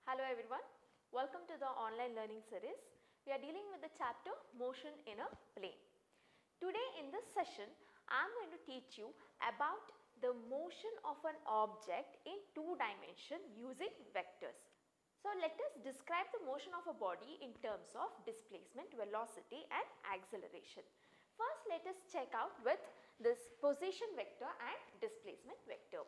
Hello everyone, welcome to the online learning series. We are dealing with the chapter motion in a plane. Today in this session, I am going to teach you about the motion of an object in two dimensions using vectors. So let us describe the motion of a body in terms of displacement, velocity and acceleration. First let us check out with this position vector and displacement vector.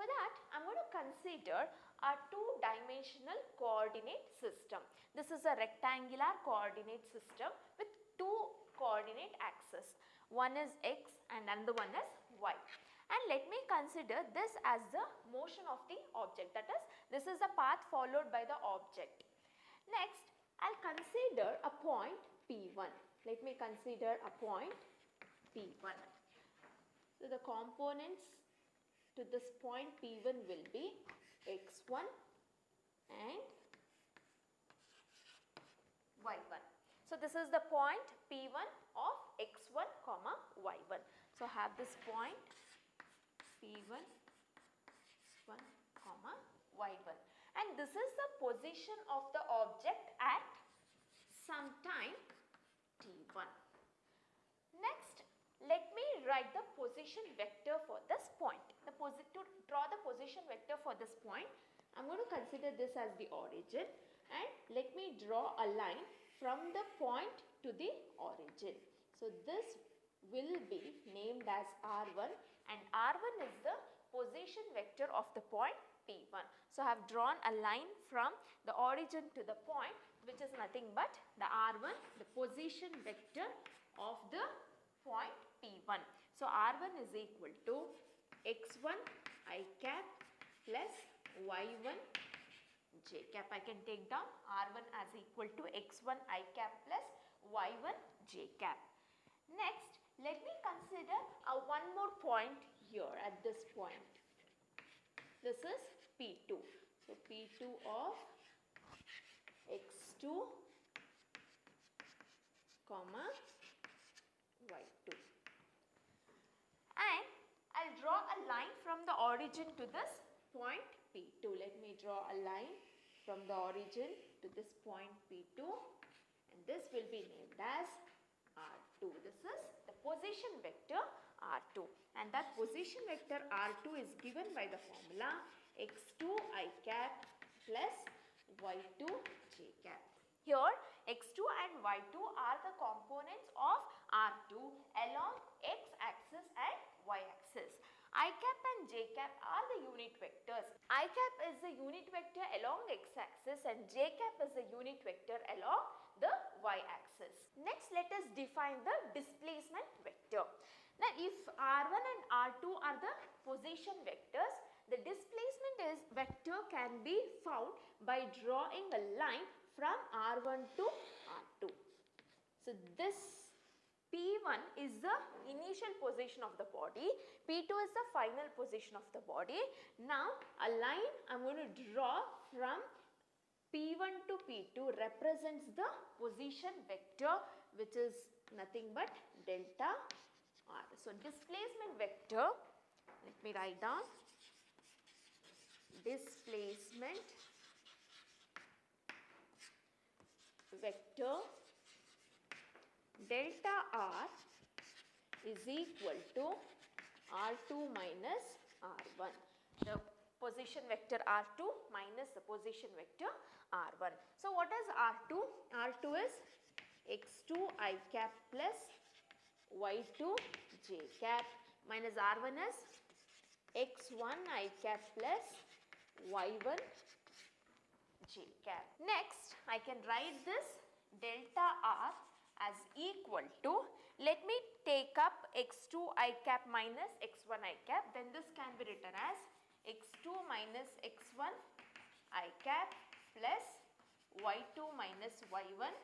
For that, I am going to consider a two-dimensional coordinate system. This is a rectangular coordinate system with two coordinate axes. One is x and another one is y. And let me consider this as the motion of the object, that is, this is the path followed by the object. Next, I will consider a point P1. Let me consider a point P1. So, the components to this point P1 will be x1 and y1. So, this is the point P1 of x1 comma y1. So, have this point P1 1 comma y1 and this is the position of the object at some time t1. Next, let me write the position vector for this point. To draw the position vector for this point, I am going to consider this as the origin and let me draw a line from the point to the origin. So, this will be named as R1 and R1 is the position vector of the point P1. So, I have drawn a line from the origin to the point which is nothing but the R1, the position vector of the point P1. So, R1 is equal to x1 I cap plus y1 j cap. I can take down R1 as equal to x1 I cap plus y1 j cap. Next, let me consider one more point here at this point. This is P2. So, P2 of x2 comma y2 and I will draw a line from the origin to this point P2. Let me draw a line from the origin to this point P2 and this will be named as R2. This is the position vector R2 and that position vector R2 is given by the formula x2 I cap plus y2 j cap. Here x2 and y2 are the components of R2 along x axis and y axis. I cap and j cap are the unit vectors. I cap is the unit vector along x axis and j cap is the unit vector along the y axis. Next, let us define the displacement vector. Now, if R1 and R2 are the position vectors, the displacement vector can be found by drawing a line from R1 to R2. So, this P1 is the initial position of the body, P2 is the final position of the body. Now, a line I am going to draw from P1 to P2 represents the position vector which is nothing but delta R. So, displacement vector, let me write down displacement vector delta R is equal to R2 minus R1. The position vector R2 minus the position vector R1. So, what is R2? R2 is x2 I cap plus y2 j cap minus R1 is x1 I cap plus y1 j cap. Next, I can write this delta R as equal to, let me take up x2 I cap minus x1 I cap, then this can be written as x2 minus x1 I cap plus y2 minus y1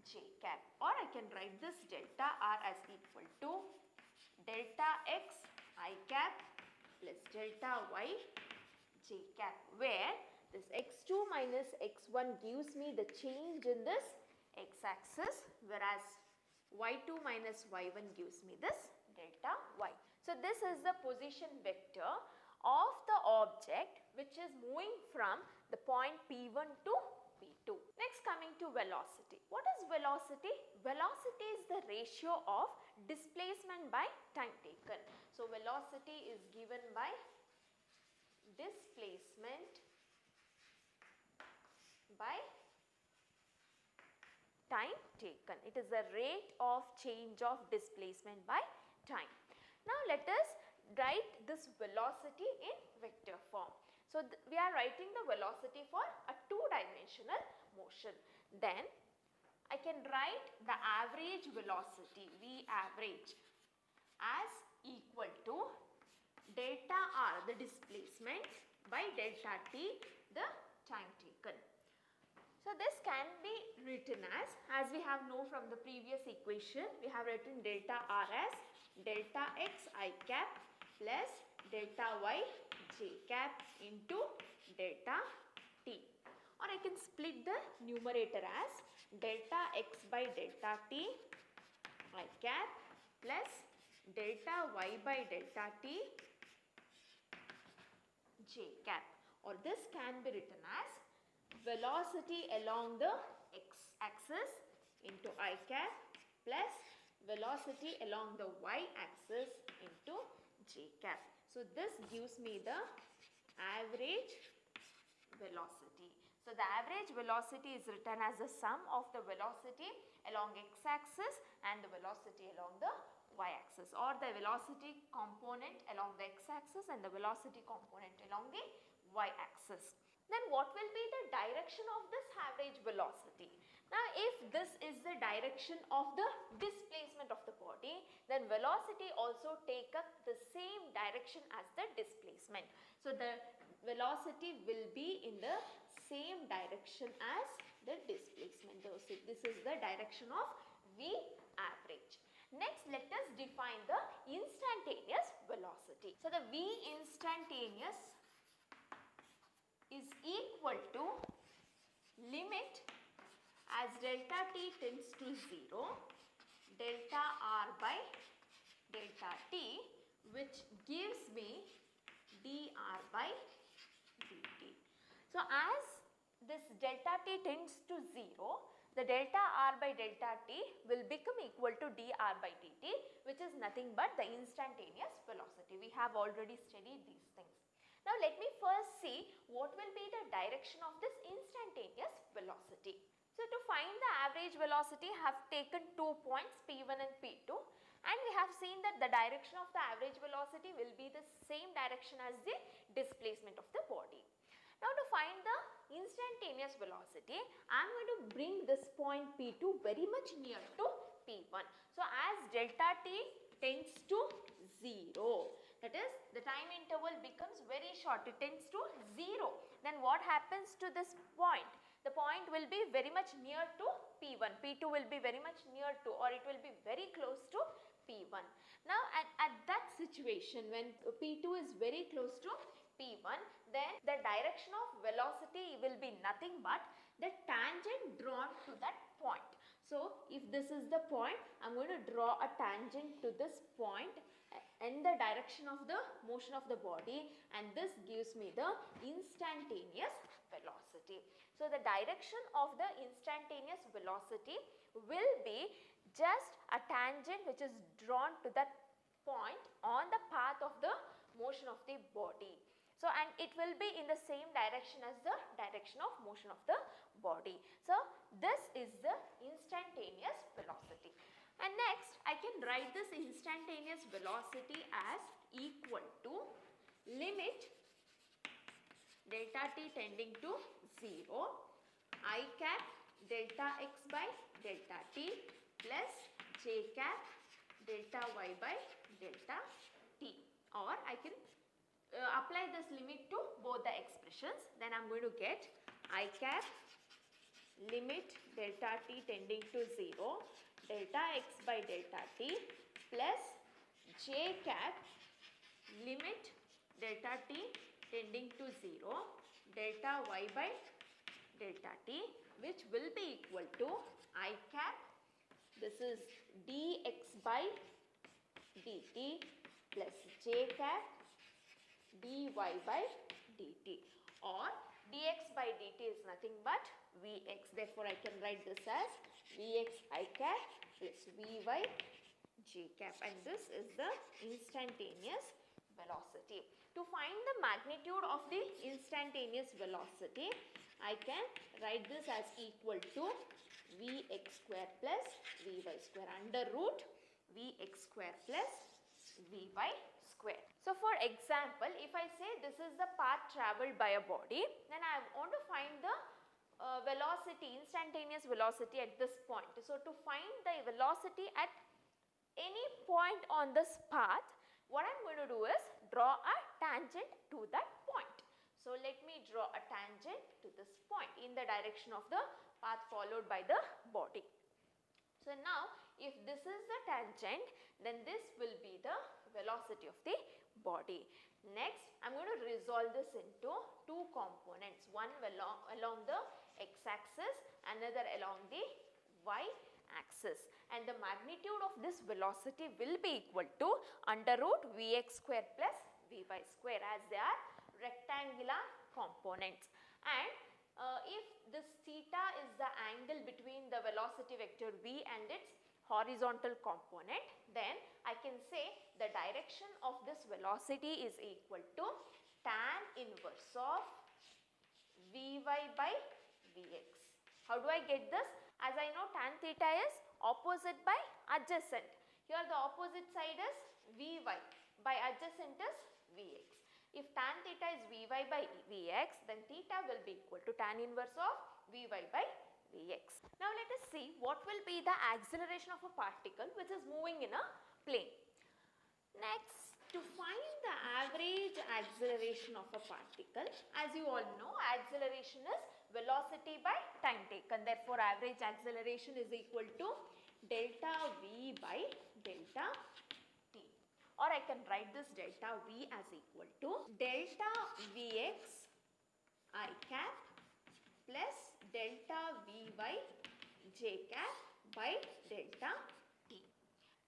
j cap, or I can write this delta R as equal to delta x I cap plus delta y j cap, where this x2 minus x1 gives me the change in this x axis, whereas y2 minus y1 gives me this delta y. So, this is the position vector of the object which is moving from the point P1 to P2. Next, coming to velocity. What is velocity? Velocity is the ratio of displacement by time taken. So velocity is given by displacement by time taken. It is the rate of change of displacement by time. Now let us write this velocity in vector form. So we are writing the velocity for a two-dimensional motion. Then I can write the average velocity, V average, as equal to delta r, the displacement, by delta t, the time taken. So this can be written as we have known from the previous equation, we have written delta r as delta x I cap plus delta y j cap into delta t. Or I can split the numerator as delta x by delta t I cap plus delta y by delta t j cap. Or this can be written as velocity along the x-axis into I cap plus velocity along the y-axis into j cap. So this gives me the average velocity. So the average velocity is written as the sum of the velocity along x-axis and the velocity along the y-axis, or the velocity component along the x-axis and the velocity component along the y-axis. Then what will be the direction of this average velocity? Now if this is the direction of the displacement of the body, then velocity also take up the same direction as the displacement. So the velocity will be in the same direction as the displacement. So this is the direction of V average. Next, let us define the instantaneous velocity. So the V instantaneous is equal to limit as delta t tends to 0, delta r by delta t, which gives me dr by dt. So as this delta t tends to 0, the delta r by delta t will become equal to dr by dt, which is nothing but the instantaneous velocity. We have already studied these things. Now let me first see what will be the direction of this instantaneous velocity. So to find the average velocity, I have taken 2 points P1 and P2, and we have seen that the direction of the average velocity will be the same direction as the displacement of the body. Now to find the instantaneous velocity, I am going to bring this point P2 very much near to P1. So as delta t tends to 0, that is, the time interval becomes very short, it tends to 0. Then what happens to this point? The point will be very much near to P1. P2 will be very much near to, or it will be very close to P1. Now at that situation, when P2 is very close to P1, then the direction of velocity will be nothing but the tangent drawn to that point. So if this is the point, I am going to draw a tangent to this point in the direction of the motion of the body, and this gives me the instantaneous velocity. So the direction of the instantaneous velocity will be just a tangent which is drawn to that point on the path of the motion of the body. So and it will be in the same direction as the direction of motion of the body. So this is the instantaneous velocity. And next, I can write this instantaneous velocity as equal to limit delta t tending to 0, I cap delta x by delta t plus j cap delta y by delta t. Or I can apply this limit to both the expressions. Then I am going to get I cap limit delta t tending to 0, delta x by delta t plus j cap limit delta t tending to 0, delta y by delta t, which will be equal to I cap, this is dx by dt plus j cap dy by dt, or dx by dt is nothing but Vx. Therefore, I can write this as Vx I cap plus Vy j cap, and this is the instantaneous velocity. To find the magnitude of the instantaneous velocity, I can write this as equal to Vx square plus Vy square under root Vx square plus Vy square. So for example, if I say this is the path travelled by a body, then I want to find the velocity, instantaneous velocity at this point. So to find the velocity at any point on this path, what I am going to do is draw a tangent to that point. So let me draw a tangent to this point in the direction of the path followed by the body. So now if this is the tangent, then this will be the velocity of the body. Next, I am going to resolve this into two components, one along the x-axis, another along the y-axis, and the magnitude of this velocity will be equal to under root Vx square plus Vy square, as they are rectangular components. And if this theta is the angle between the velocity vector v and its horizontal component, then I can say the direction of this velocity is equal to tan inverse of Vy by Vx. How do I get this? As I know, tan theta is opposite by adjacent. Here the opposite side is Vy, by adjacent is Vx. If tan theta is Vy by Vx, then theta will be equal to tan inverse of Vy by Vx. Now let us see what will be the acceleration of a particle which is moving in a plane. Next, to find the average acceleration of a particle, as you all know, acceleration is velocity by time taken. Therefore, average acceleration is equal to delta V by delta t. Or I can write this delta V as equal to delta Vx I cap plus delta Vy j cap by delta t,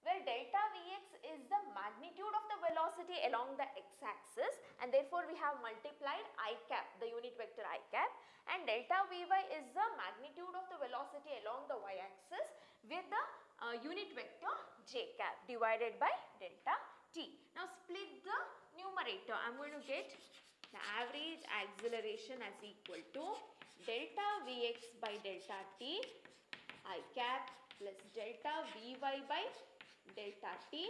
where delta Vx is the magnitude of the velocity along the x-axis, and therefore we have multiplied I cap, the unit vector I cap, and delta Vy is the magnitude of the velocity along the y-axis with the unit vector j cap divided by delta t. Now split the numerator. I am going to get the average acceleration as equal to delta Vx by delta t I cap plus delta Vy by delta t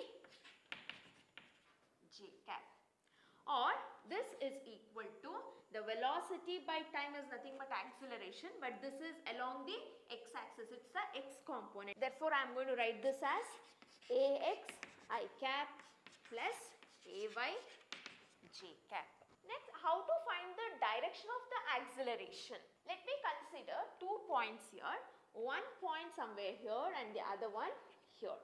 j cap, or this is equal to the velocity by time is nothing but acceleration, but this is along the x-axis, it's the x component. Therefore, I am going to write this as ax I cap plus ay j cap. Next, how to find the direction of the acceleration? Let me consider 2 points here, one point somewhere here and the other one here.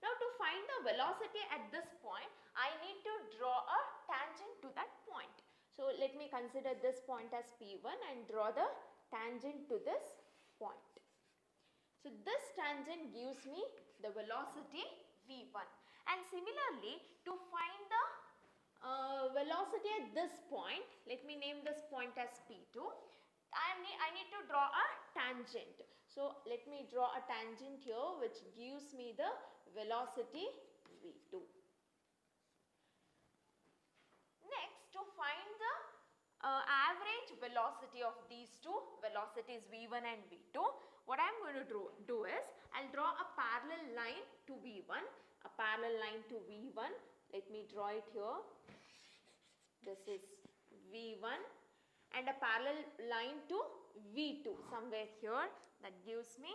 Now to find the velocity at this point, I need to draw a tangent to that point. So let me consider this point as P1 and draw the tangent to this point. So this tangent gives me the velocity V1, and similarly to find the velocity at this point, let me name this point as P2. I need to draw a tangent. So let me draw a tangent here which gives me the velocity V2. Next, to find the average velocity of these two velocities V1 and V2, what I am going to do is, I will draw a parallel line to V1, a parallel line to V1. Let me draw it here. This is V1 and a parallel line to V2 somewhere here, that gives me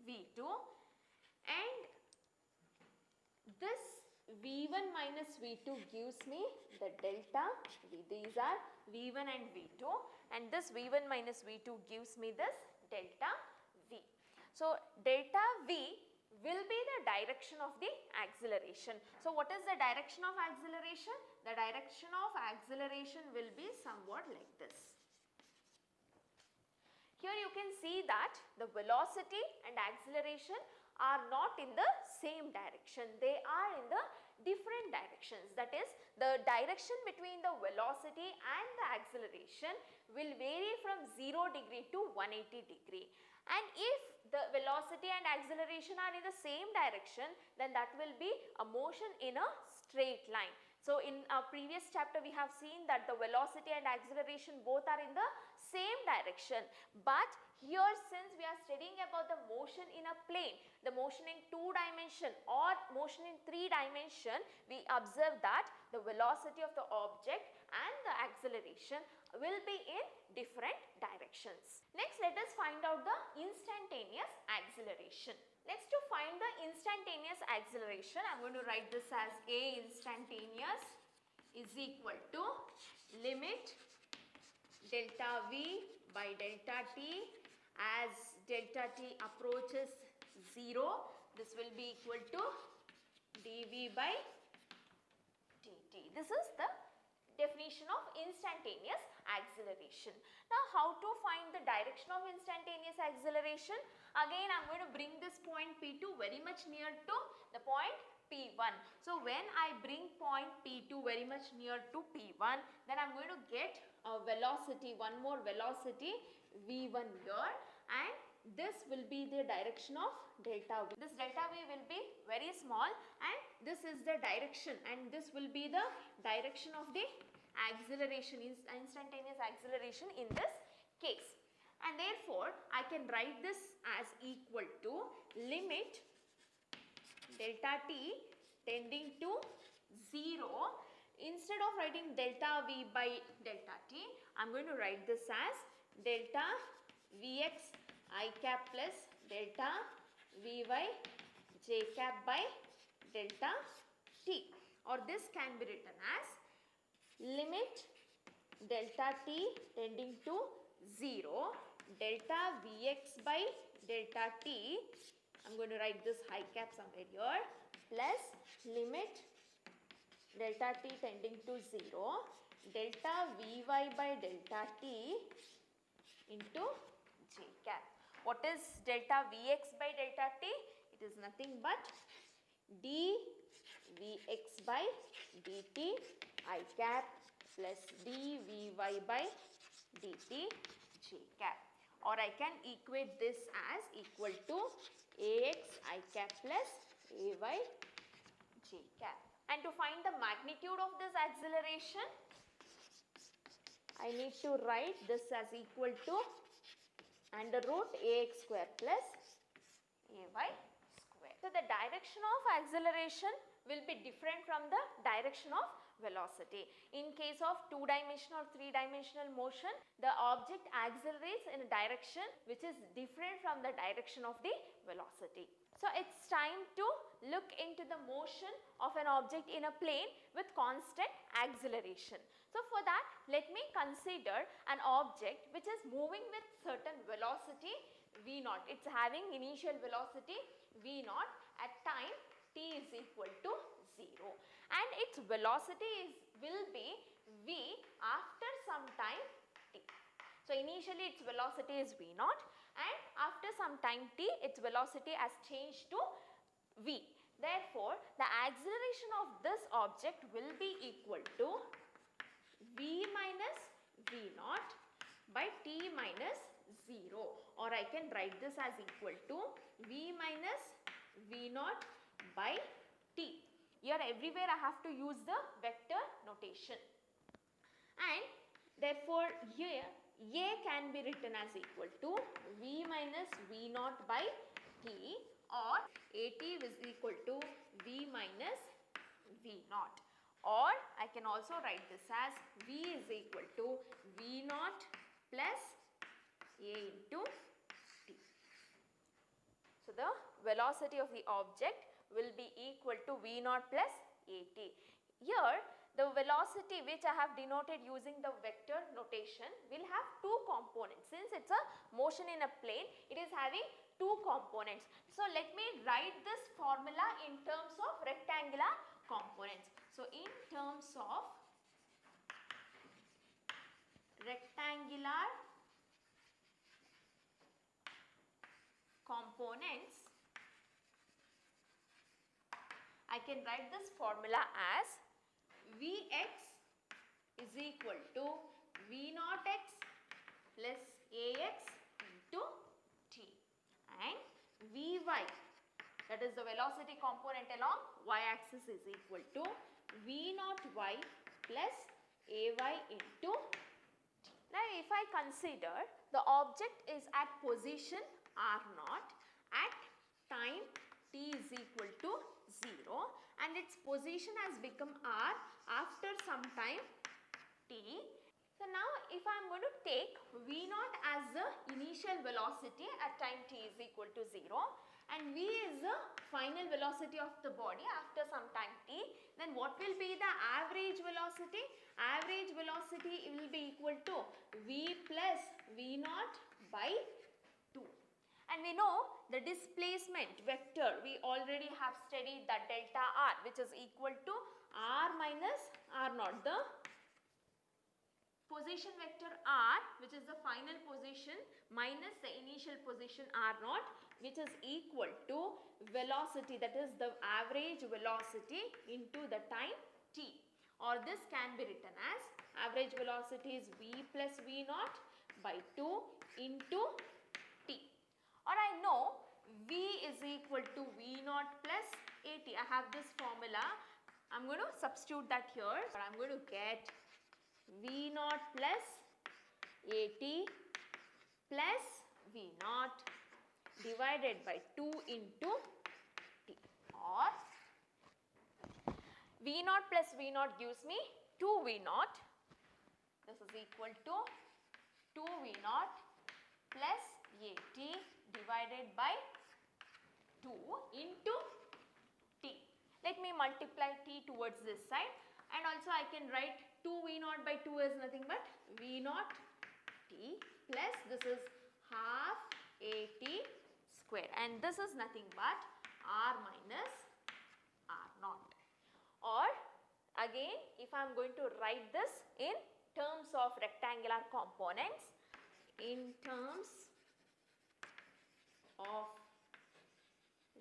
V2, and this V1 minus V2 gives me the delta V. These are V1 and V2, and this V1 minus V2 gives me this delta V. So delta V will be the direction of the acceleration. So what is the direction of acceleration? The direction of acceleration will be somewhat like this. Here you can see that the velocity and acceleration are not in the same direction, they are in the different directions. That is, the direction between the velocity and the acceleration will vary from 0 degree to 180 degree. And if the velocity and acceleration are in the same direction, then that will be a motion in a straight line. So in our previous chapter we have seen that the velocity and acceleration both are in the same direction, but here since we are studying about the motion in a plane, the motion in 2 dimension or motion in 3 dimension, we observe that the velocity of the object and the acceleration will be in different directions. Next, let us find out the instantaneous acceleration. Next, to find the instantaneous acceleration, I am going to write this as A instantaneous is equal to limit delta V by delta T. As delta T approaches 0, this will be equal to dV by dt. This is the definition of instantaneous acceleration. Now, how to find the direction of instantaneous acceleration? Again, I am going to bring this point P2 very much near to the point P1. So, when I bring point P2 very much near to P1, then I am going to get a velocity, one more velocity V1 here, and this will be the direction of delta V. This delta V will be very small, and this is the direction, and this will be the direction of the acceleration, instantaneous acceleration in this case. And therefore, I can write this as equal to limit delta T tending to 0. Instead of writing delta V by delta T, I am going to write this as delta Vx I cap plus delta Vy j cap by delta T, or this can be written as limit delta T tending to 0 delta Vx by delta T, I am going to write this high cap somewhere here, plus limit delta T tending to 0 delta Vy by delta T into j cap. What is delta Vx by delta T? It is nothing but dVx by dt I cap plus dVy by dt j cap, or I can equate this as equal to Ax I cap plus Ay j cap. And to find the magnitude of this acceleration, I need to write this as equal to under root Ax square plus Ay square. So the direction of acceleration will be different from the direction of velocity. In case of 2-dimensional or 3-dimensional motion, the object accelerates in a direction which is different from the direction of the velocity. So it's time to look into the motion of an object in a plane with constant acceleration. So for that, let me consider an object which is moving with certain velocity V0. It's having initial velocity V0 at time t is equal to 0, and its velocity will be V after some time t. So initially its velocity is V0, and after some time t its velocity has changed to V. Therefore, the acceleration of this object will be equal to V minus V0 by t minus 0, or I can write this as equal to V minus V0 by t. Here everywhere I have to use the vector notation, and therefore here A can be written as equal to V minus V0 by t, or At is equal to V minus V0, or I can also write this as V is equal to V0 plus A into t. So the velocity of the object will be equal to V0 plus At. Here the velocity which I have denoted using the vector notation will have two components. Since it's a motion in a plane, it is having two components. So let me write this formula in terms of rectangular components. So in terms of rectangular components, I can write this formula as Vx is equal to V naught x plus Ax into t, and Vy, that is the velocity component along y-axis, is equal to V naught y plus Ay into t. Now if I consider the object is at position r0 at time t is equal to 0 and its position has become r after some time t. So now if I am going to take V naught as the initial velocity at time t is equal to 0 and V is the final velocity of the body after some time t, then what will be the average velocity? Average velocity will be equal to V plus V naught by 2. And we know the displacement vector, we already have studied that delta r, which is equal to r minus r naught. The position vector r, which is the final position, minus the initial position r naught, which is equal to velocity, that is the average velocity into the time t, or this can be written as average velocity is v plus v naught by 2 into t. Or I know v is equal to v naught plus at. I have this formula. I am going to substitute that here. So I am going to get V naught plus At plus V naught divided by 2 into T, or V naught plus V naught gives me 2 V naught. This is equal to 2 V naught plus At divided by 2 into T. Let me multiply T towards this side, and also I can write 2 V naught by 2 is nothing but V naught T plus this is half At square, and this is nothing but R minus R naught. Or again, if I am going to write this in terms of rectangular components, in terms of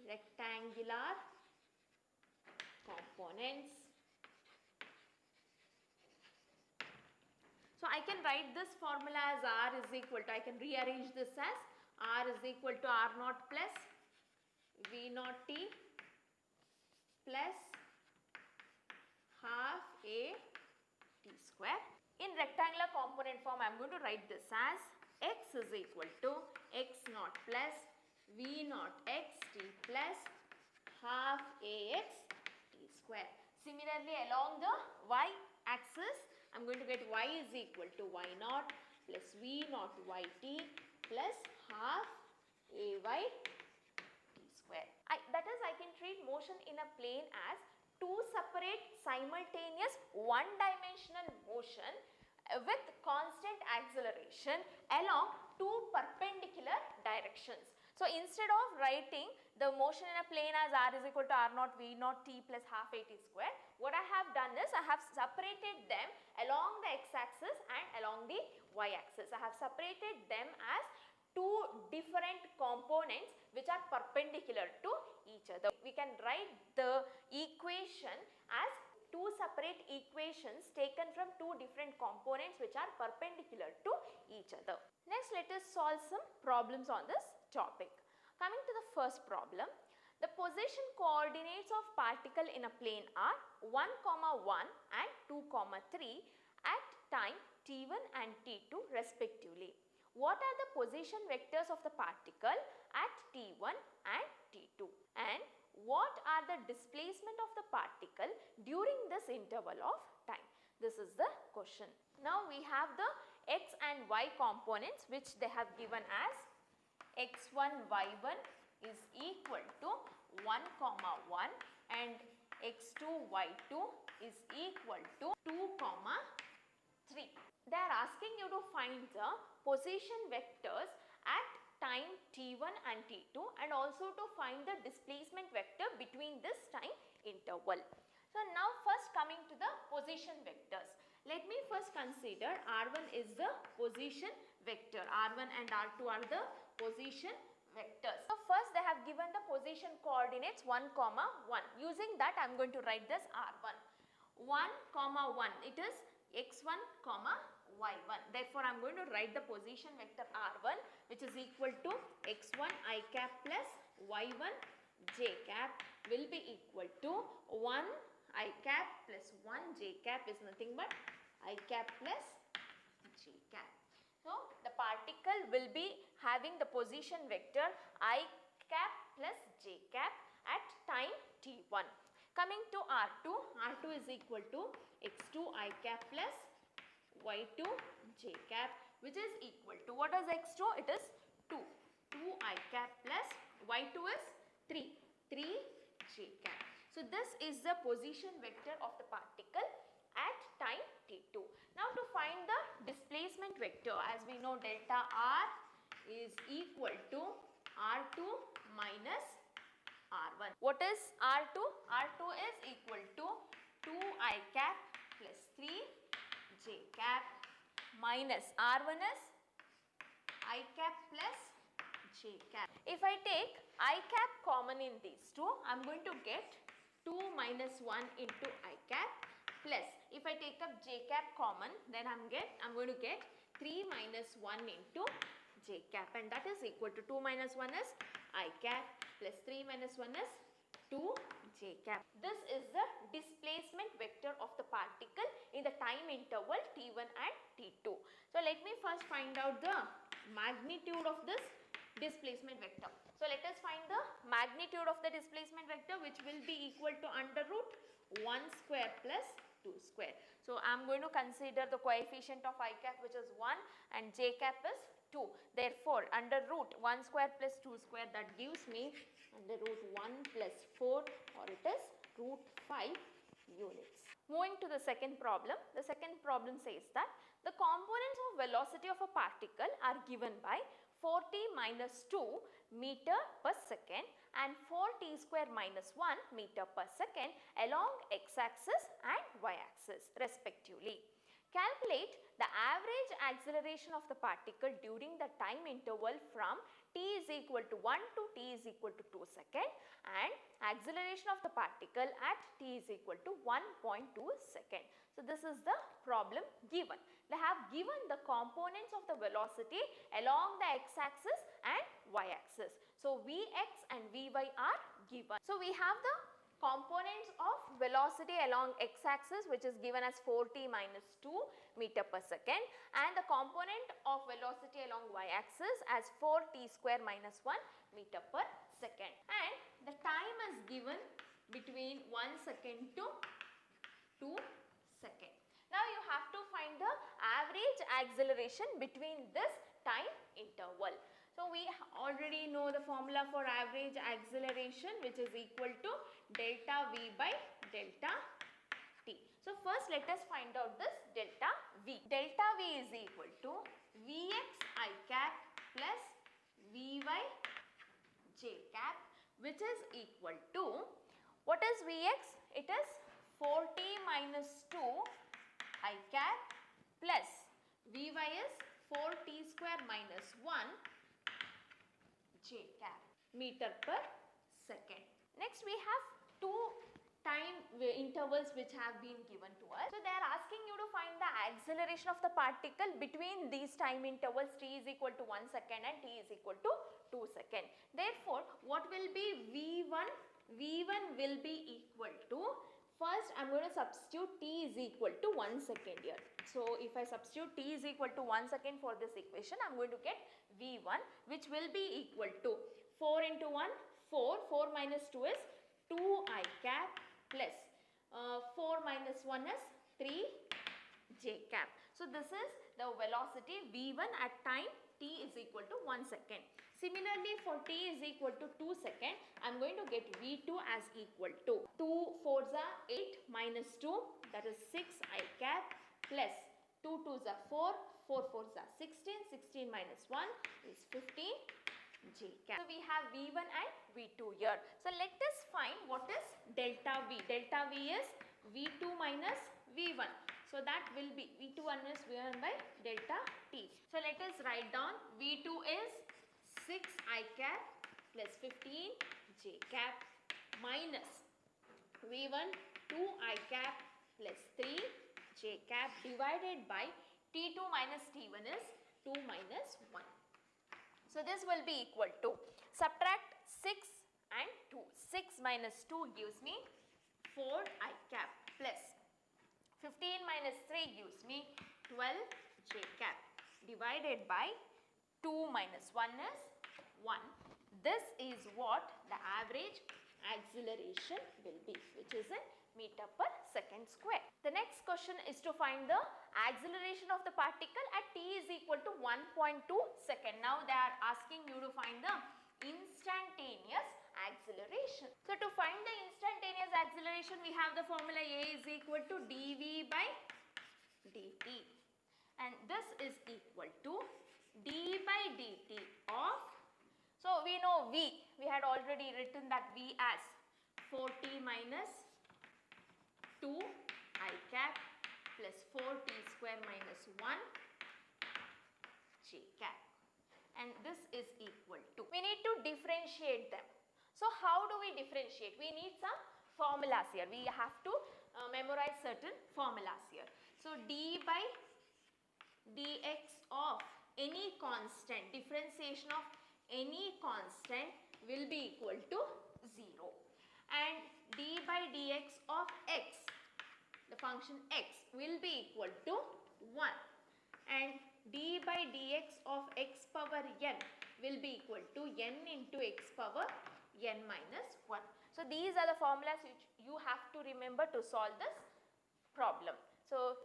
rectangular components, so I can write this formula as R is equal to, I can rearrange this as R is equal to R naught plus V naught T plus half A T square. In rectangular component form, I am going to write this as X is equal to X naught plus V naught X T plus half AX T square. Similarly, along the Y axis, I am going to get y is equal to y naught plus v naught yt plus half ay t square. That is, I can treat motion in a plane as two separate simultaneous one-dimensional motion with constant acceleration along two perpendicular directions. So instead of writing the motion in a plane as r is equal to r naught v naught t plus half at square, what I have done is I have separated them along the x-axis and along the y-axis. I have separated them as two different components which are perpendicular to each other. We can write the equation as two separate equations taken from two different components which are perpendicular to each other. Next, let us solve some problems on this topic. Coming to the first problem, the position coordinates of particle in a plane are 1, 1 and 2, 3 at time t1 and t2 respectively. What are the position vectors of the particle at t1 and t2, and what are the displacement of the particle during this interval of time? This is the question. Now we have the x and y components which they have given as x1 y1 is equal to 1, 1 and x2 y2 is equal to 2, 3. They are asking you to find the position vectors at time t1 and t2 and also to find the displacement vector between this time interval. So now first coming to the position vectors. Let me first consider r1 is the position vector. R1 and R2 are the position vectors. So first they have have given the position coordinates 1, 1. Using that I am going to write this r1. 1, 1, it is x1, y1. Therefore, I am going to write the position vector r1, which is equal to x1 I cap plus y1 j cap will be equal to 1 I cap plus 1 j cap is nothing but I cap plus j cap. So, the particle will be having the position vector I cap plus j cap at time t1. Coming to r2, r2 is equal to x2 I cap plus y2 j cap, which is equal to, what is x2? It is 2. 2 I cap plus y2 is 3. 3 j cap. So, this is the position vector of the particle at time t2. Now, to find the displacement vector, as we know delta r is equal to r2 minus r1. What is r2? r2 is equal to 2 I cap plus 3 j cap minus r1 is I cap plus j cap. If I take I cap common in these two, I am going to get 2 minus 1 into I cap plus, if I take up j cap common, then I am going to get 3 minus 1 into j cap, and that is equal to 2 minus 1 is I cap plus 3 minus 1 is 2 j cap. This is the displacement vector of the particle in the time interval t1 and t2. So, let me first find out the magnitude of this displacement vector. So, let us find the magnitude of the displacement vector, which will be equal to under root 1 square plus 2 square. So, I am going to consider the coefficient of I cap, which is 1, and j cap is 2. Therefore, under root 1 square plus 2 square, that gives me under root 1 plus 4, or it is root 5 units. Moving to the second problem. The second problem says that the components of velocity of a particle are given by 4t minus 2 meter per second and 4t square minus 1 meter per second along x-axis and y-axis respectively. Calculate the average acceleration of the particle during the time interval from t is equal to 1 to t is equal to 2 second and acceleration of the particle at t is equal to 1.2 second. So, this is the problem given. They have given the components of the velocity along the x-axis and y-axis. So, Vx and Vy are given. So, we have the components of velocity along x-axis, which is given as 4t minus 2 meter per second, and the component of velocity along y-axis as 4t square minus 1 meter per second, and the time is given between 1 second to 2 second. Now, you have to find the average acceleration between this time interval. So, we already know the formula for average acceleration, which is equal to delta V by delta t. So, first let us find out this delta V. Delta V is equal to Vx I cap plus Vy j cap, which is equal to, what is Vx? It is 4t minus 2 I cap plus Vy is 4t square minus 1 j cap meter per second. Next, we have two time intervals which have been given to us. So, they are asking you to find the acceleration of the particle between these time intervals t is equal to 1 second and t is equal to 2 second. Therefore, what will be V1? V1 will be equal to, first I am going to substitute t is equal to 1 second here. So, if I substitute t is equal to 1 second for this equation, I am going to get V1, which will be equal to 4 into 1, 4, 4 minus 2 is 2 I cap plus 4 minus 1 is 3 j cap. So, this is the velocity V1 at time t is equal to 1 second. Similarly, for t is equal to 2 second, I am going to get V2 as equal to 2 4s are 8 minus 2, that is 6 I cap plus 2 2s are 4, 4 4s are 16, 16 minus 1 is 15 j cap. So, we have V1 and V2 here. So, let us find what is delta V. Delta V is V2 minus V1. So, that will be V2 minus V1 by delta t. So, let us write down V2 is 6 I cap plus 15 j cap minus V1 2I cap plus 3 j cap divided by T2 minus T1 is 2 minus 1. So this will be equal to, subtract 6 and 2. 6 minus 2 gives me 4I cap plus 15 minus 3 gives me 12 j cap divided by 2 minus 1 is 1. This is what the average acceleration will be, which is in meter per second square. The next question is to find the acceleration of the particle at t is equal to 1.2 second. Now they are asking you to find the instantaneous acceleration. So to find the instantaneous acceleration, we have the formula A is equal to dv by dt, and this is equal to d by dt of, so we know V, we had already written that V as 4t minus 2I cap plus 4t square minus 1 j cap, and this is equal to, we need to differentiate them. So how do we differentiate? We need some formulas here. We have to memorize certain formulas here. So d by dx of any constant, differentiation of any constant will be equal to 0, and d by dx of x, the function x, will be equal to 1, and d by dx of x power n will be equal to n into x power n minus 1. So these are the formulas which you have to remember to solve this problem. So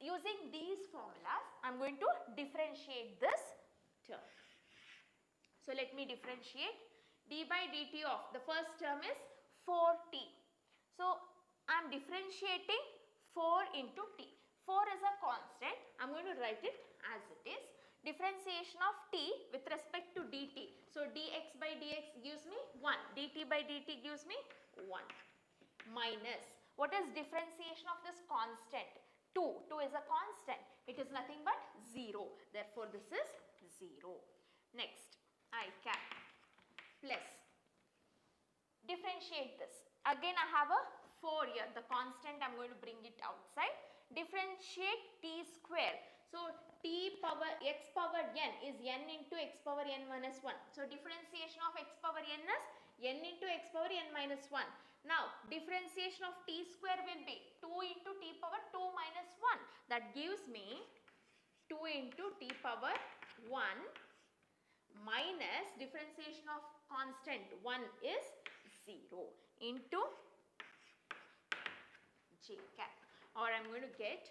using these formulas, I am going to differentiate this term. So let me differentiate. D by dt of the first term is 4t. So I am differentiating 4 into t. 4 is a constant. I am going to write it as it is. Differentiation of t with respect to dt. So dx by dx gives me 1. dt by dt gives me 1. Minus, what is differentiation of this constant? 2. 2 is a constant. It is nothing but 0. Therefore this is 0. Next, I cap plus, differentiate this. Again I have a 4 here. The constant I am going to bring it outside. Differentiate t square. So t power x power n is n into x power n minus 1. So differentiation of x power n is n into x power n minus 1. Now differentiation of t square will be 2 into t power 2 minus 1. That gives me 2 into t power 1 minus differentiation of constant 1 is 0 into j cap, or I am going to get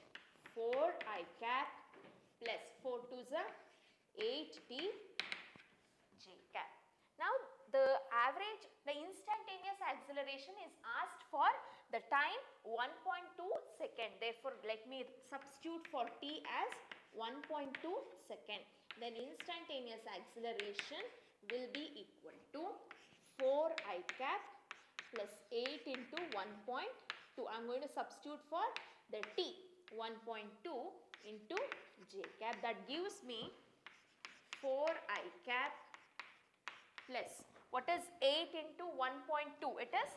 4I cap plus 4 2s are 8t j cap. Now the average, the instantaneous acceleration is asked for the time 1.2 second. Therefore let me substitute for t as 1.2 second. Then instantaneous acceleration will be equal to 4I cap plus 8 into 1.2. I am going to substitute for the t, 1.2 into j cap. That gives me 4I cap plus, what is 8 into 1.2? It is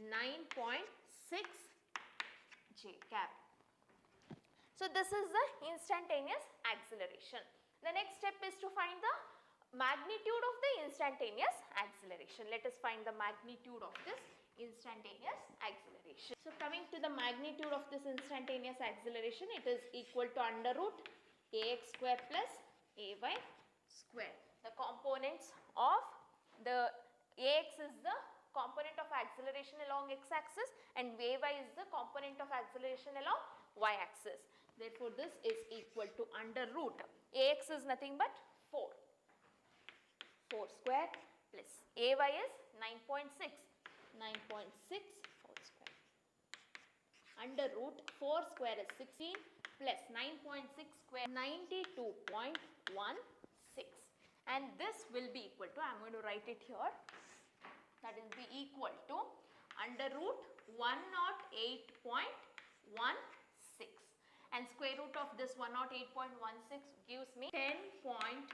9.6 j cap. So this is the instantaneous acceleration. The next step is to find the magnitude of the instantaneous acceleration. Let us find the magnitude of this instantaneous acceleration. So coming to the magnitude of this instantaneous acceleration, it is equal to under root ax square plus ay square. The components of the ax is the component of acceleration along x-axis and ay is the component of acceleration along y-axis. Therefore this is equal to under root ax is nothing but 4 square plus ay is 9.6 whole square. Under root 4 square is 16 plus 9.6 square 92.16, and this will be equal to, I am going to write it here, that will be equal to under root 108.16, and square root of this 108.16 gives me 10.42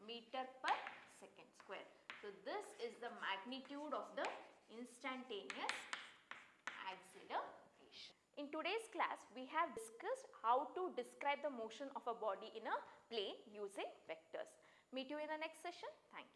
meter per second square. square. So this is the magnitude of the instantaneous acceleration. In today's class, we have discussed how to describe the motion of a body in a plane using vectors. Meet you in the next session. Thank you.